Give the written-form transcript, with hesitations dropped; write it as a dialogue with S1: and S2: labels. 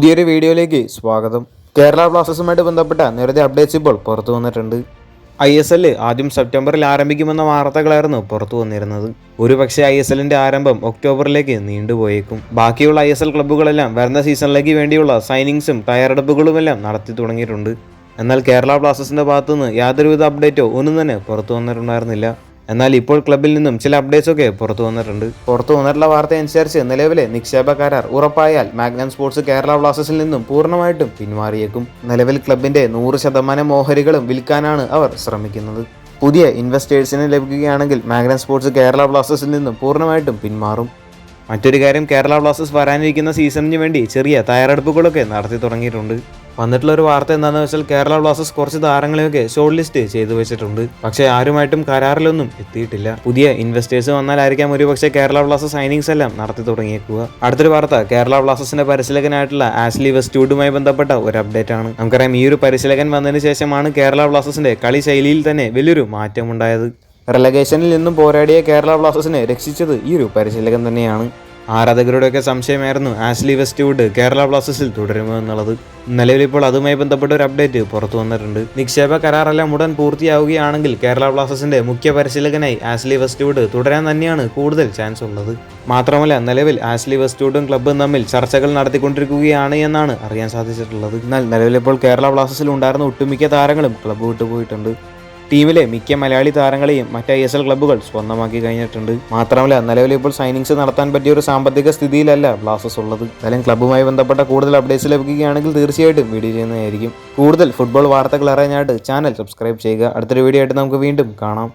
S1: പുതിയൊരു വീഡിയോയിലേക്ക് സ്വാഗതം. കേരള ബ്ലാസ്റ്റേഴ്സുമായിട്ട് ബന്ധപ്പെട്ട നിരവധി അപ്ഡേറ്റ്സ് ഇപ്പോൾ പുറത്തു വന്നിട്ടുണ്ട്. ISL ആദ്യം സെപ്റ്റംബറിൽ ആരംഭിക്കുമെന്ന വാർത്തകളായിരുന്നു പുറത്തു വന്നിരുന്നത്. ഒരുപക്ഷെ ISLന്റെ ആരംഭം ഒക്ടോബറിലേക്ക് നീണ്ടുപോയേക്കും. ബാക്കിയുള്ള ISL ക്ലബ്ബുകളെല്ലാം വരുന്ന സീസണിലേക്ക് വേണ്ടിയുള്ള സൈനിങ്സും തയ്യാറെടുപ്പുകളുമെല്ലാം നടത്തി തുടങ്ങിയിട്ടുണ്ട്. എന്നാൽ കേരള ബ്ലാസ്റ്റേഴ്സിന്റെ ഭാഗത്തുനിന്ന് യാതൊരുവിധ അപ്ഡേറ്റോ ഒന്നും തന്നെ പുറത്തു വന്നിട്ടുണ്ടായിരുന്നില്ല. എന്നാൽ ഇപ്പോൾ ക്ലബിൽ നിന്നും ചില അപ്ഡേറ്റ്സ് ഒക്കെ പുറത്തു വന്നിട്ടുണ്ട്. പുറത്തു വന്നിട്ടുള്ള വാർത്ത അനുസരിച്ച് നിലവിലെ നിക്ഷേപ കരാർ ഉറപ്പായാൽ മാഗ്നം സ്പോർട്സ് കേരള ബ്ലാസ്റ്റേഴ്സിൽ നിന്നും പൂർണ്ണമായിട്ടും പിന്മാറിയേക്കും. നിലവിൽ ക്ലബിന്റെ 100% ഓഹരികളും വിൽക്കാനാണ് അവർ ശ്രമിക്കുന്നത്. പുതിയ ഇൻവെസ്റ്റേഴ്സിന് ലഭിക്കുകയാണെങ്കിൽ മാഗ്നം സ്പോർട്സ് കേരള ബ്ലാസ്റ്റേഴ്സിൽ നിന്നും പൂർണ്ണമായിട്ടും പിന്മാറും. മറ്റൊരു കാര്യം, കേരള ബ്ലാസ്റ്റേഴ്സ് വരാനിരിക്കുന്ന സീസണിന് വേണ്ടി ചെറിയ തയ്യാറെടുപ്പുകളൊക്കെ നടത്തി തുടങ്ങിയിട്ടുണ്ട്. വന്നിട്ടുള്ള ഒരു വാർത്ത എന്താണെന്ന് വെച്ചാൽ കേരള ബ്ലാസ്റ്റേഴ്സ് കുറച്ച് താരങ്ങളെയൊക്കെ ഷോർട്ട് ലിസ്റ്റ് ചെയ്തു വെച്ചിട്ടുണ്ട്. പക്ഷേ ആരുമായിട്ടും കരാറിലൊന്നും എത്തിയിട്ടില്ല. പുതിയ ഇൻവെസ്റ്റേഴ്സ് വന്നാലായിരിക്കാം ഒരുപക്ഷെ കേരള ബ്ലാസ്റ്റേഴ്സ് സൈനിങ്സ് എല്ലാം നടത്തി തുടങ്ങിയേക്കുക. അടുത്തൊരു വാർത്ത, കേരള ബ്ലാസ്റ്റേഴ്സിന്റെ പരിശീലകനായിട്ടുള്ള ആഷ്ലി വെസ്റ്റ്വുഡുമായി ബന്ധപ്പെട്ട ഒരു അപ്ഡേറ്റ് ആണ്. നമുക്കറിയാം, ഈ ഒരു പരിശീലകൻ വന്നതിന് ശേഷമാണ് കേരള ബ്ലാസ്റ്റേഴ്സിന്റെ കളി ശൈലിയിൽ തന്നെ വലിയൊരു മാറ്റമുണ്ടായത്. റെലഗേഷനിൽ നിന്നും പോരാടിയ കേരള ബ്ലാസ്റ്റേഴ്സിനെ രക്ഷിച്ചത് ഈ ഒരു പരിശീലകൻ തന്നെയാണ്. ആരാധകരുടെയൊക്കെ സംശയമായിരുന്നു ആഷ്ലി വെസ്റ്റ്വുഡ് കേരള ബ്ലാസ്റ്റേഴ്സിൽ തുടരുമോ എന്നുള്ളത്. നിലവിലിപ്പോൾ അതുമായി ബന്ധപ്പെട്ട ഒരു അപ്ഡേറ്റ് പുറത്തു വന്നിട്ടുണ്ട്. നിക്ഷേപ കരാറെല്ലാം ഉടൻ പൂർത്തിയാവുകയാണെങ്കിൽ കേരള ബ്ലാസ്റ്റേഴ്സിന്റെ മുഖ്യ പരിശീലകനായി ആഷ്ലി വെസ്റ്റ്വുഡ് തുടരാൻ തന്നെയാണ് കൂടുതൽ ചാൻസ് ഉള്ളത്. മാത്രമല്ല, നിലവിൽ ആഷ്ലി വെസ്റ്റ്വുഡും ക്ലബ്ബും തമ്മിൽ ചർച്ചകൾ നടത്തിക്കൊണ്ടിരിക്കുകയാണ് എന്നാണ് അറിയാൻ സാധിച്ചിട്ടുള്ളത്. എന്നാൽ നിലവിലിപ്പോൾ കേരള ബ്ലാസ്റ്റേഴ്സിൽ ഉണ്ടായിരുന്ന ഒട്ടുമിക്ക താരങ്ങളും ക്ലബ്ബ് വിട്ടുപോയിട്ടുണ്ട്. ടീമിലെ മിക്ക മലയാളി താരങ്ങളെയും മറ്റ് ISL ക്ലബ്ബുകൾ സ്വന്തമാക്കി കഴിഞ്ഞിട്ടുണ്ട്. മാത്രമല്ല, നിലവിലിപ്പോൾ സൈനിങ്സ് നടത്താൻ പറ്റിയ ഒരു സാമ്പത്തിക സ്ഥിതിയിലല്ല ബ്ലാസ്റ്റേഴ്സ് ഉള്ളത്. എന്തായാലും ക്ലബ്ബുമായി ബന്ധപ്പെട്ട കൂടുതൽ അപ്ഡേറ്റ്സ് ലഭിക്കുകയാണെങ്കിൽ തീർച്ചയായിട്ടും വീഡിയോ ചെയ്യുന്നതായിരിക്കും. കൂടുതൽ ഫുട്ബോൾ വാർത്തകൾ അറിയാനായിട്ട് ചാനൽ സബ്സ്ക്രൈബ് ചെയ്യുക. അടുത്തൊരു വീഡിയോ ആയിട്ട് നമുക്ക് വീണ്ടും കാണാം.